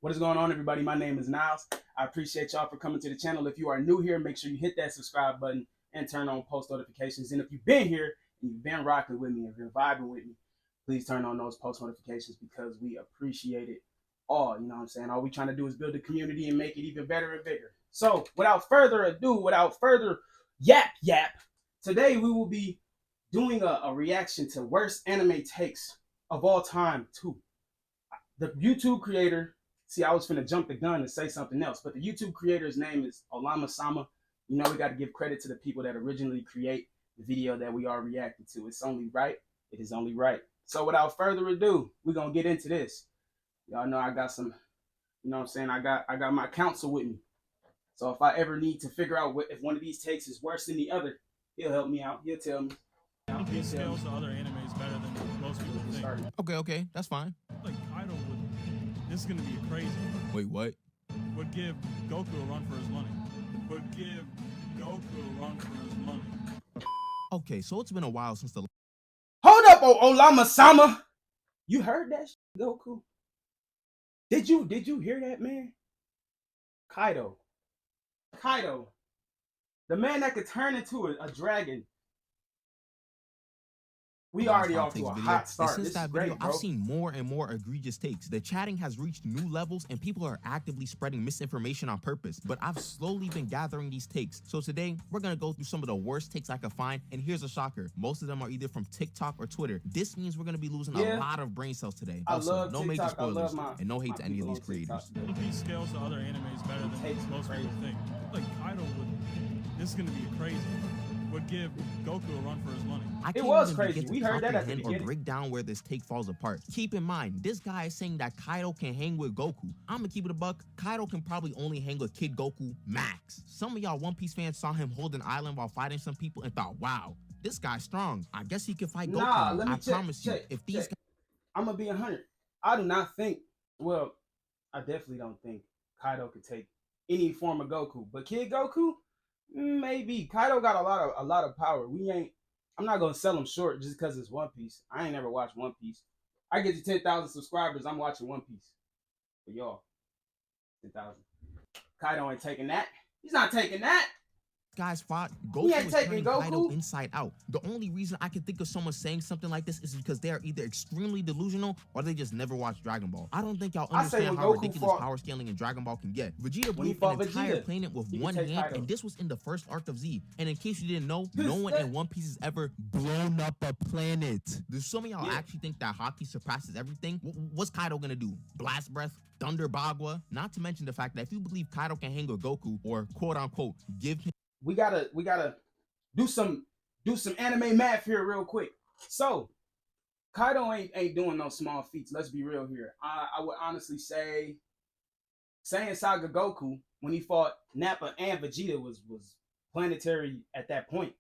What is going on, everybody? My name is Niles. I appreciate y'all for coming to the channel. If you are new here, make sure you hit that subscribe button and turn on post notifications. And if you've been here and you've been rocking with me and been vibing with me, please turn on those post notifications because we appreciate it all. You know what I'm saying? All we trying to do is build a community and make it even better and bigger. So without further ado, without further yap, today we will be doing a reaction to worst anime takes of all time too. The YouTube creator, see, I was finna jump the gun and say something else, but the YouTube creator's name is Olama Sama. You know, we got to give credit to the people that originally create the video that we are reacting to. It's only right. It is only right. So without further ado, we're gonna get into this. Y'all know I got some, you know what I'm saying? I got my counsel with me. So if I ever need to figure out if one of these takes is worse than the other, he'll help me out. He'll tell me. He scales to other animes better than most people think. Okay, that's fine. Like Kaido would, this is gonna be crazy. Wait, what? Would give Goku a run for his money. Would give Goku a run for his money. Okay, so it's been a while since the Hold up, Olama Sama. You heard that, Goku? Did you hear that, man? Kaido, the man that could turn into a dragon. We already off to a hot start. Since this that is video, great, bro. I've seen more and more egregious takes. The chatting has reached new levels and people are actively spreading misinformation on purpose. But I've slowly been gathering these takes. So today, we're gonna go through some of the worst takes I could find. And here's a shocker. Most of them are either from TikTok or Twitter. This means we're gonna be losing a lot of brain cells today. Also, I love no TikTok. major spoilers my, and no hate to any of these creators. He scales to other animes better than most people think. Like Kaido would, this is gonna be crazy. Would give Goku a run for his money. It was crazy. We heard that at the or beginning. break down where this take falls apart. Keep in mind, this guy is saying that Kaido can hang with Goku. I'm gonna keep it a buck. Kaido can probably only hang with Kid Goku max. Some of y'all One Piece fans saw him hold an island while fighting some people and thought, wow, this guy's strong. I guess he can fight Goku. Nah, let me promise you, if these guys... I'm gonna be 100. I do not think, well, I definitely don't think Kaido could take any form of Goku. But Kid Goku, maybe. Kaido got a lot of power. I'm not gonna sell him short just because it's One Piece. I ain't never watched One Piece. I get to 10,000 subscribers, I'm watching One Piece. For y'all, 10,000. Kaido ain't taking that. He's not taking that. Guys fought, Goku was turning Kaido inside out. The only reason I can think of someone saying something like this is because they are either extremely delusional or they just never watched Dragon Ball. I don't think y'all understand how ridiculous power scaling in Dragon Ball can get. Vegeta blew an entire planet with one hand, and this was in the first arc of Z. And in case you didn't know, no one in One Piece has ever blown up a planet. There's some of y'all actually think that Haki surpasses everything. What's Kaido gonna do? Blast Breath? Thunder Bagua? Not to mention the fact that if you believe Kaido can hang with Goku or quote unquote give him... We gotta do some anime math here real quick. So Kaido ain't doing no small feats. Let's be real here. I would honestly say Saiyan Saga Goku when he fought Nappa and Vegeta was planetary at that point.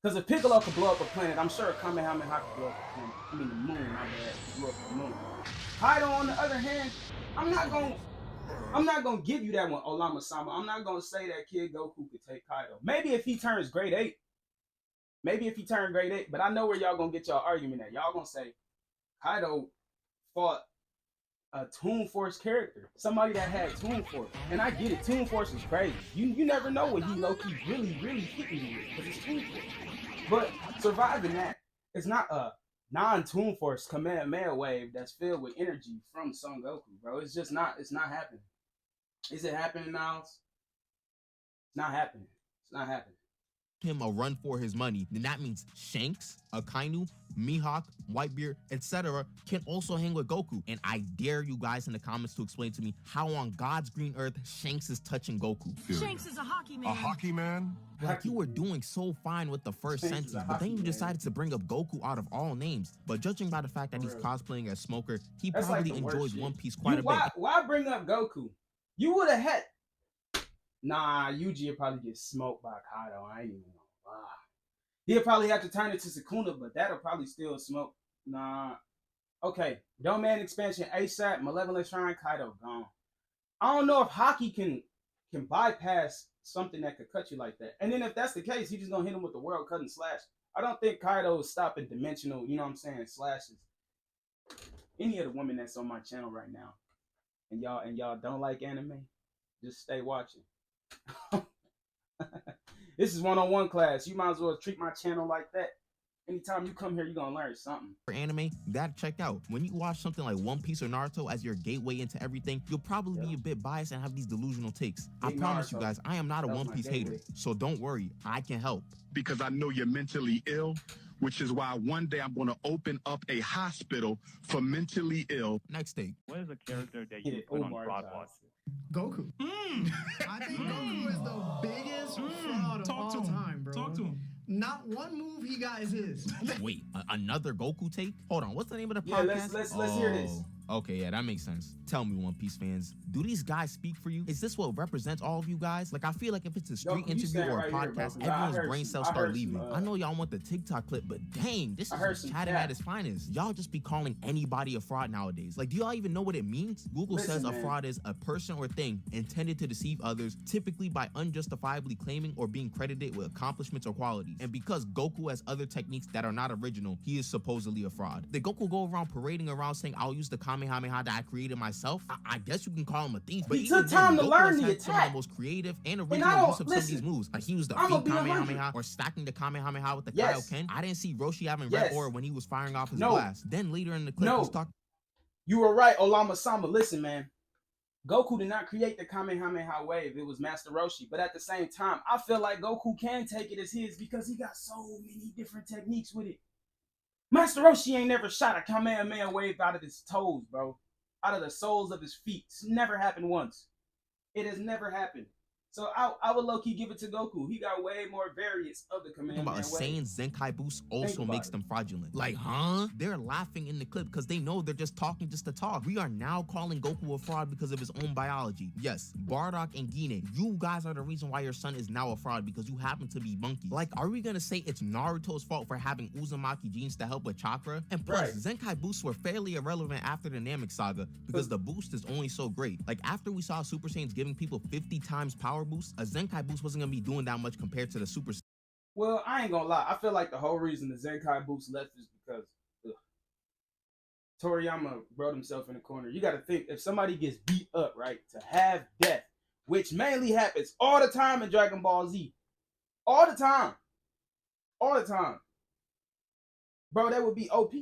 Because if Piccolo could blow up a planet, I'm sure Kamehameha could blow up a planet. I mean the moon, my bad. Blow up the moon. Kaido on the other hand, I'm not gonna give you that one, Olama Sama. I'm not gonna say that Kid Goku could take Kaido. Maybe if he turns grade 8. But I know where y'all gonna get y'all argument at. Y'all gonna say Kaido fought a Toon Force character. Somebody that had Toon Force. And I get it, Toon Force is crazy. You never know what he low-key really hitting you with, because it's Toon Force. But surviving that, it's not a non-Toon Force Kamehameha wave that's filled with energy from Son Goku, bro. It's not happening. Is it happening now? It's not happening. It's not happening. Him a run for his money, then that means Shanks, Akainu, Mihawk, Whitebeard, etc. can also hang with Goku. And I dare you guys in the comments to explain to me how on God's green earth Shanks is touching Goku. Shanks is a hockey man. A hockey man? Like, you were doing so fine with the first sentence, but then you decided to bring up Goku out of all names. But judging by the fact that he's cosplaying as Smoker, he probably enjoys One Piece quite a bit. Why bring up Goku? You would have had... Nah, Yuji would probably get smoked by Kaido. I ain't even gonna lie. He'll probably have to turn it to Sakura, but that'll probably still smoke. Nah. Okay. Domain expansion ASAP, Malevolent Shrine, Kaido gone. I don't know if Haki can bypass something that could cut you like that. And then if that's the case, he's just gonna hit him with the world cutting slash. I don't think Kaido is stopping dimensional, you know what I'm saying, slashes. Any of the women that's on my channel right now, and y'all don't like anime, just stay watching. This is one-on-one class. You might as well treat my channel like that. Anytime you come here, you're gonna learn something. For anime, that check out. When you watch something like One Piece or Naruto as your gateway into everything, you'll probably be a bit biased and have these delusional takes. I promise you guys, I am not a One Piece hater, so don't worry, I can help. Because I know you're mentally ill, which is why one day I'm going to open up a hospital for mentally ill. Next take. What is a character that you put on Fraud Watch? Goku. I think Goku is the biggest fraud of all time, bro. Talk to him. Not one move he got is his. Wait, another Goku take? Hold on, what's the name of the podcast? Yeah, let's hear this. Okay, yeah, that makes sense. Tell me, One Piece fans, do these guys speak for you? Is this what represents all of you guys? Like, I feel like if it's a street interview or a podcast, everyone's brain cells start leaving. I know y'all want the TikTok clip, but dang, this is chatting at its finest. Y'all just be calling anybody a fraud nowadays. Like, do y'all even know what it means? Google says a fraud is a person or thing intended to deceive others, typically by unjustifiably claiming or being credited with accomplishments or qualities. And because Goku has other techniques that are not original, he is supposedly a fraud. Did Goku go around parading around saying, I'll use the Kamehameha that I created myself? I guess you can call him a thief, but he took time to learn the attack. Some of the most creative and original use of some of these moves. Like he used the Kamehameha or stacking the Kamehameha with the Kaioken. I didn't see Roshi having red aura when he was firing off his blast. Then later in the clip, he's talking. You were right, Olama-sama. Listen, man. Goku did not create the Kamehameha wave. It was Master Roshi. But at the same time, I feel like Goku can take it as his because he got so many different techniques with it. Master Roshi ain't never shot a Kamehameha wave out of his toes, bro. Out of the soles of his feet. It's never happened once. It has never happened. So I would low-key give it to Goku. He got way more variants of the Kamehameha about a Saiyan Zenkai boost also makes them fraudulent. Like, huh? They're laughing in the clip because they know they're just talking just to talk. We are now calling Goku a fraud because of his own biology. Yes, Bardock and Gine, you guys are the reason why your son is now a fraud because you happen to be monkeys. Like, are we gonna say it's Naruto's fault for having Uzumaki genes to help with chakra? And plus, Zenkai boosts were fairly irrelevant after the Namek saga because the boost is only so great. Like, after we saw Super Saiyans giving people 50 times power boost, a Zenkai boost wasn't gonna be doing that much compared to the Super. Well, I ain't gonna lie. I feel like the whole reason the Zenkai boost left is because Toriyama wrote himself in the corner. You gotta think, if somebody gets beat up, right, to have death, which mainly happens all the time in Dragon Ball Z. All the time. All the time. Bro, that would be OP.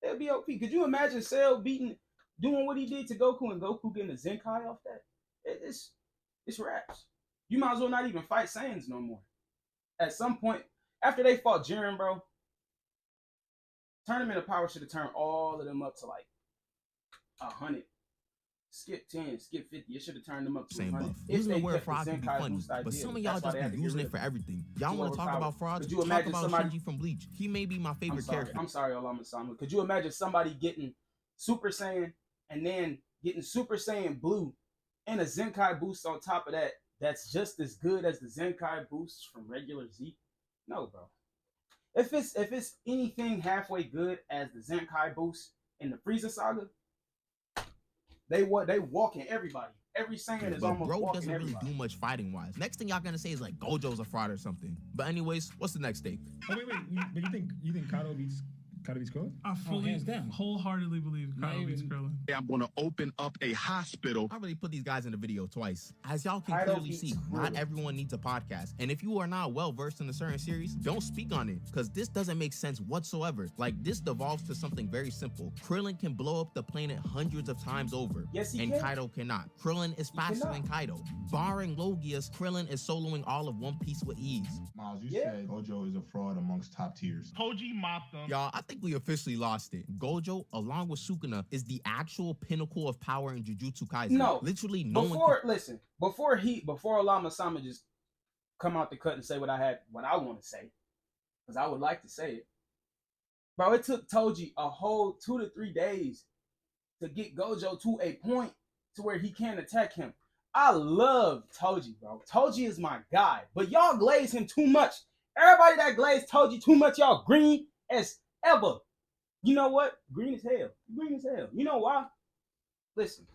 That would be OP. Could you imagine Cell doing what he did to Goku and Goku getting a Zenkai off that? It's raps. You might as well not even fight Saiyans no more. At some point, after they fought Jiren, bro, Tournament of Power should have turned all of them up to like 100. Skip 10, skip 50. It should have turned them up to 100. Using the word fraud can be funny, but some of y'all just be using it for everything. Y'all want to talk about frauds? Talk about Shinji from Bleach. He may be my favorite character. I'm sorry, Olama-sama. Could you imagine somebody getting Super Saiyan and then getting Super Saiyan Blue and a Zenkai boost on top of that that's just as good as the Zenkai boosts from regular Z? No, bro. If it's anything halfway good as the Zenkai boost in the Frieza saga, they walking everybody. Every Saiyan is almost bro walking doesn't really everybody. do much fighting wise. Next thing y'all gonna say is like Gojo's a fraud or something. But anyways, what's the next take? Oh wait, but you think Kaido beats Krillin? I fully, wholeheartedly believe Kaido beats Krillin. I'm going to open up a hospital. I already put these guys in the video twice. As y'all can clearly see, not everyone needs a podcast. And if you are not well versed in a certain series, don't speak on it because this doesn't make sense whatsoever. Like, this devolves to something very simple. Krillin can blow up the planet hundreds of times over. Yes, he and can. Kaido cannot. Krillin is faster than Kaido. Barring Logias, Krillin is soloing all of One Piece with ease. Miles, you said Gojo is a fraud amongst top tiers. Toji mopped them. Y'all, I think we officially lost it. Gojo, along with Sukuna, is the actual pinnacle of power in Jujutsu Kaisen. No, literally no one. Listen, before Olama-sama just come out the cut and say what I want to say, because I would like to say it. Bro, it took Toji a whole 2 to 3 days to get Gojo to a point to where he can't attack him. I love Toji, bro. Toji is my guy, but y'all glaze him too much. Everybody that glazed Toji too much, y'all green as ever. You know what? Green as hell. Green as hell. You know why? Listen.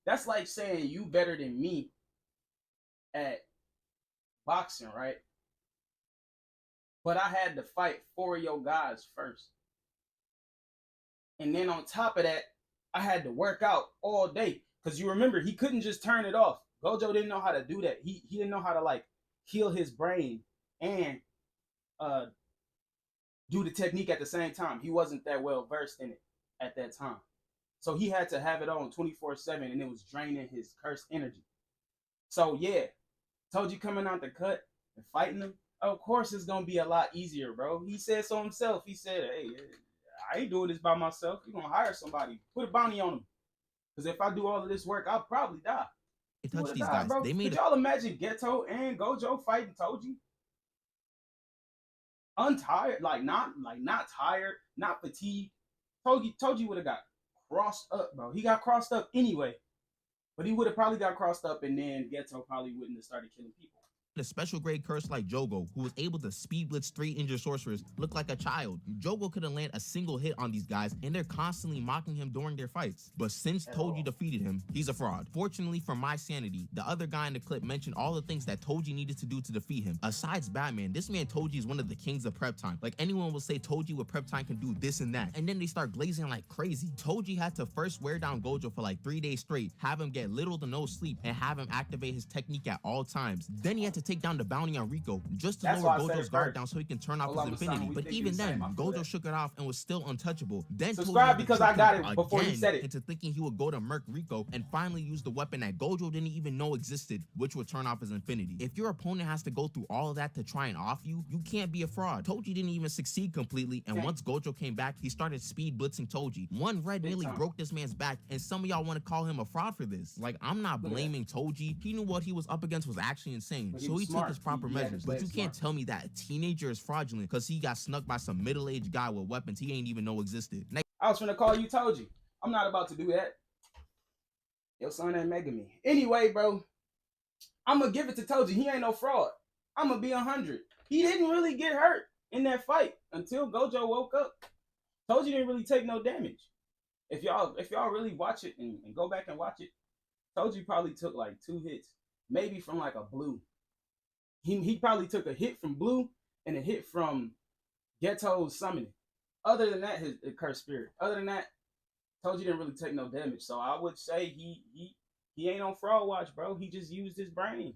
That's like saying you better than me at boxing, right? But I had to fight 4 of your guys first. And then on top of that, I had to work out all day. Because you remember, he couldn't just turn it off. Gojo didn't know how to do that. He didn't know how to like heal his brain and do the technique at the same time. He wasn't that well versed in it at that time. So he had to have it on 24/7, and it was draining his cursed energy. So yeah, Toji coming out the cut and fighting him, of course it's gonna be a lot easier, bro. He said so himself. He said, hey, I ain't doing this by myself. You're gonna hire somebody. Put a bounty on him. Because if I do all of this work, I'll probably die. They touched these guys. Bro. They made Could y'all imagine Geto and Gojo fighting Toji? Untired, not tired, not fatigued. Toji would have got crossed up, bro. He got crossed up anyway. But he would have probably got crossed up, and then Geto probably wouldn't have started killing people. A special grade curse like Jogo, who was able to speed blitz 3 injured sorcerers, looked like a child. Jogo couldn't land a single hit on these guys, and they're constantly mocking him during their fights. But since Toji defeated him, he's a fraud. Fortunately for my sanity, the other guy in the clip mentioned all the things that Toji needed to do to defeat him. Aside Batman, this man Toji is one of the kings of prep time. Like, anyone will say Toji with prep time can do this and that, and then they start glazing like crazy. Toji had to first wear down Gojo for like 3 days straight, have him get little to no sleep, and have him activate his technique at all times. Then he had to take down the bounty on Rico just to lower Gojo's guard down so he can turn off his infinity. But even then, Gojo shook it off and was still untouchable. Then subscribe because I got it before he said it. Into thinking he would go to murk Rico and finally use the weapon that Gojo didn't even know existed, which would turn off his infinity. If your opponent has to go through all of that to try and off you, you can't be a fraud. Toji didn't even succeed completely, and once Gojo came back, he started speed blitzing Toji. One red nearly broke this man's back, and some of y'all want to call him a fraud for this. Like, I'm not blaming Toji. He knew what he was up against was actually insane, so he took his proper measures. But you can't tell me that a teenager is fraudulent because he got snuck by some middle-aged guy with weapons he ain't even know existed. I was finna call you Toji. I'm not about to do that. Your son ain't making me. Anyway, bro, I'm gonna give it to Toji. He ain't no fraud. I'm gonna be 100. He didn't really get hurt in that fight until Gojo woke up. Toji didn't really take no damage. If y'all really watch it and go back and watch it, Toji probably took like 2 hits, maybe from like a blue. He probably took a hit from blue and a hit from Geto's summoning. Other than that, his cursed spirit. Other than that, Toji didn't really take no damage. So I would say he ain't on fraud watch, bro. He just used his brain.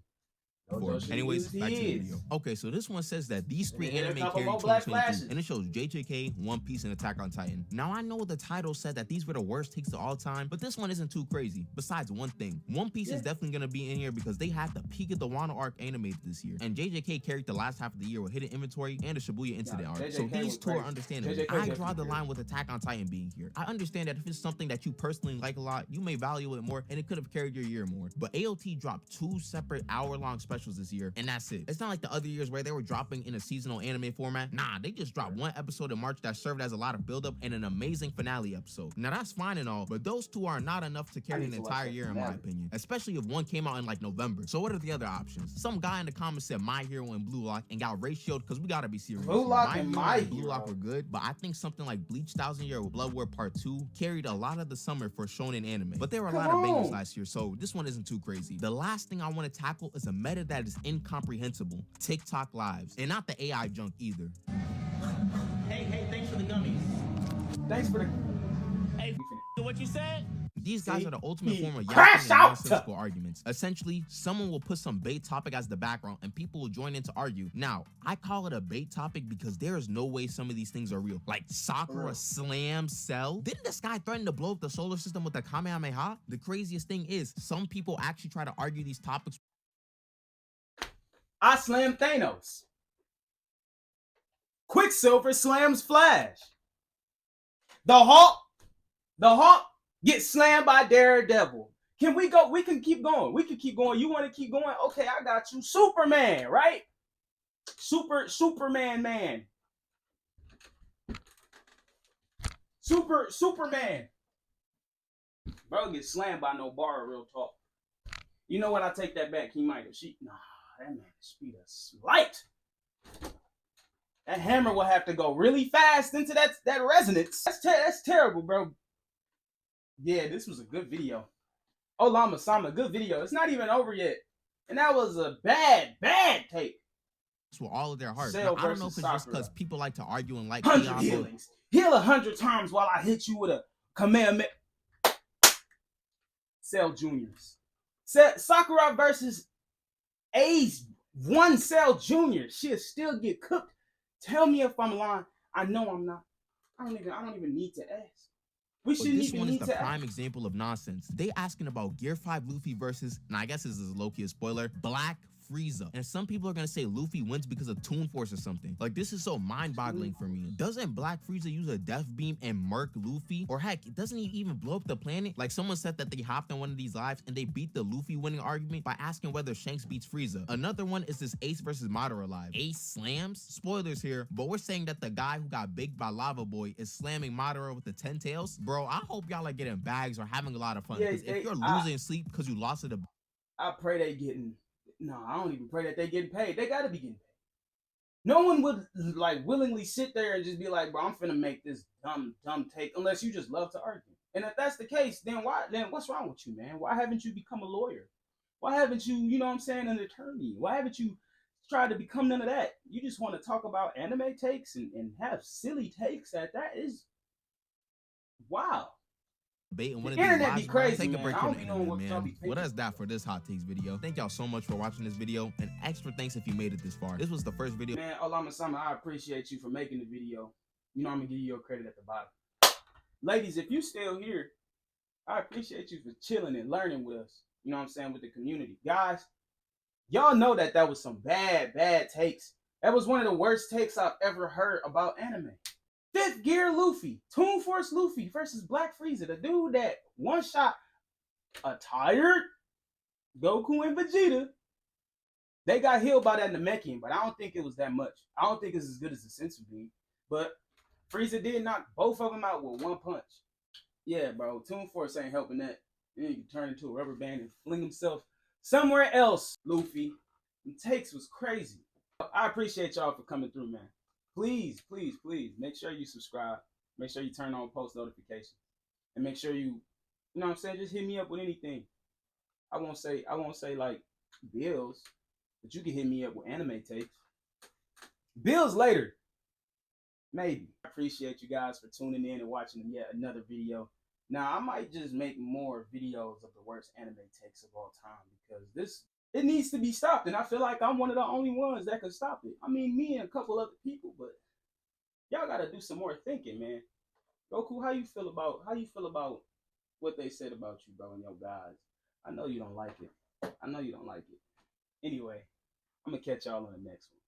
Anyways, back to the video. Okay, so this one says that these 3 anime carry 2022, and it shows JJK, One Piece, and Attack on Titan. Now, I know the title said that these were the worst takes of all time, but this one isn't too crazy. Besides one thing, One Piece is definitely gonna be in here because they had the peak of the Wano arc animated this year, and JJK carried the last half of the year with Hidden Inventory and the Shibuya Incident arc. So these 2 are understandable. I draw the line with Attack on Titan being here. I understand that if it's something that you personally like a lot, you may value it more, and it could have carried your year more. But AOT dropped 2 separate hour-long specials this year, and that's it. It's not like the other years where they were dropping in a seasonal anime format. Nah, they just dropped 1 episode in March that served as a lot of buildup and an amazing finale episode. Now that's fine and all, but those 2 are not enough to carry an entire year in my opinion, especially if one came out in like November. So what are the other options? Some guy in the comments said My Hero and Blue Lock and got ratioed because we gotta be serious. Blue Lock and My Hero. Blue Lock were good, but I think something like Bleach 1000 Year with Blood War Part 2 carried a lot of the summer for shonen anime. But there were a lot of bangers last year, so this one isn't too crazy. The last thing I want to tackle is a meta that is incomprehensible. TikTok lives, and not the AI junk either. Hey, thanks for the gummies. Thanks for the... Hey, what you said? These guys are the ultimate form of yapping and nonsensical arguments. Essentially, someone will put some bait topic as the background and people will join in to argue. Now, I call it a bait topic because there is no way some of these things are real. Like Sakura, SLAMS, Cell. Didn't this guy threaten to blow up the solar system with a Kamehameha? The craziest thing is, some people actually try to argue these topics. I slam Thanos. Quicksilver slams Flash. The Hawk gets slammed by Daredevil. Can we go? We can keep going. We can keep going. You want to keep going? Okay, I got you. Superman, right? Superman. Superman. Bro gets slammed by no bar, real talk. You know what? I take that back. He might have. Nah, that man speed is light. That hammer will have to go really fast into that resonance. That's terrible, bro. Yeah, this was a good video. Olama Sama, good video. It's not even over yet. And that was a bad take. With all of their heart. Now, I don't know if it's just because people like to argue and like 100 healings. Heal 100 times while I hit you with a Kamehameha. Cell Juniors. Sakura versus A's 1 Cell Junior. She'll still get cooked. Tell me if I'm lying. I know I'm not. I don't even need to ask. But this one is the prime example of nonsense. They asking about Gear 5 Luffy versus, and I guess this is low-key a spoiler, Black Frieza. And some people are gonna say Luffy wins because of Toon Force or something. Like, this is so mind-boggling for me. Doesn't Black Frieza use a Death Beam and murk Luffy? Or heck, doesn't he even blow up the planet? Like, someone said that they hopped on one of these lives and they beat the Luffy winning argument by asking whether Shanks beats Frieza. Another one is this Ace versus Madara live. Ace slams? Spoilers here, but we're saying that the guy who got baked by Lava Boy is slamming Madara with the 10 tails. Bro, I hope y'all are getting bags or having a lot of fun. Because if you're losing sleep because you lost to I pray they getting... No, I don't even pray that they getting paid. They gotta be getting paid. No one would like willingly sit there and just be like, bro, I'm finna make this dumb take unless you just love to argue. And if that's the case, then what's wrong with you, man? Why haven't you become a lawyer? Why haven't you, you know what I'm saying, an attorney? Why haven't you tried to become none of that? You just want to talk about anime takes and have silly takes at that is wow. And one the of internet these be crazy, take man. a break I from don't the be knowing internet, what man. Well, that's that for this hot takes video. Thank y'all so much for watching this video, and extra thanks if you made it this far. This was the first video. Man, Olama Sama, I appreciate you for making the video. You know I'm gonna give you your credit at the bottom. Ladies, if you still here, I appreciate you for chilling and learning with us. You know what I'm saying, with the community. Guys, y'all know that was some bad takes. That was one of the worst takes I've ever heard about anime. 5th Gear Luffy, Toon Force Luffy versus Black Frieza, the dude that one-shot a tired Goku and Vegeta. They got healed by that Namekian, but I don't think it was that much. I don't think it's as good as the Sensu Beam. But Frieza did knock both of them out with 1 punch. Yeah, bro, Toon Force ain't helping that. Then he can turn into a rubber band and fling himself somewhere else, Luffy. The takes was crazy. I appreciate y'all for coming through, man. Please, please, please, make sure you subscribe. Make sure you turn on post notifications. And make sure you know what I'm saying, just hit me up with anything. I won't say like bills, but you can hit me up with anime takes. Bills later. Maybe. I appreciate you guys for tuning in and watching yet another video. Now, I might just make more videos of the worst anime takes of all time because it needs to be stopped, and I feel like I'm one of the only ones that can stop it. I mean, me and a couple other people, but y'all gotta do some more thinking, man. Goku, how you feel about what they said about you, bro, and your guys? I know you don't like it. Anyway, I'm gonna catch y'all on the next one.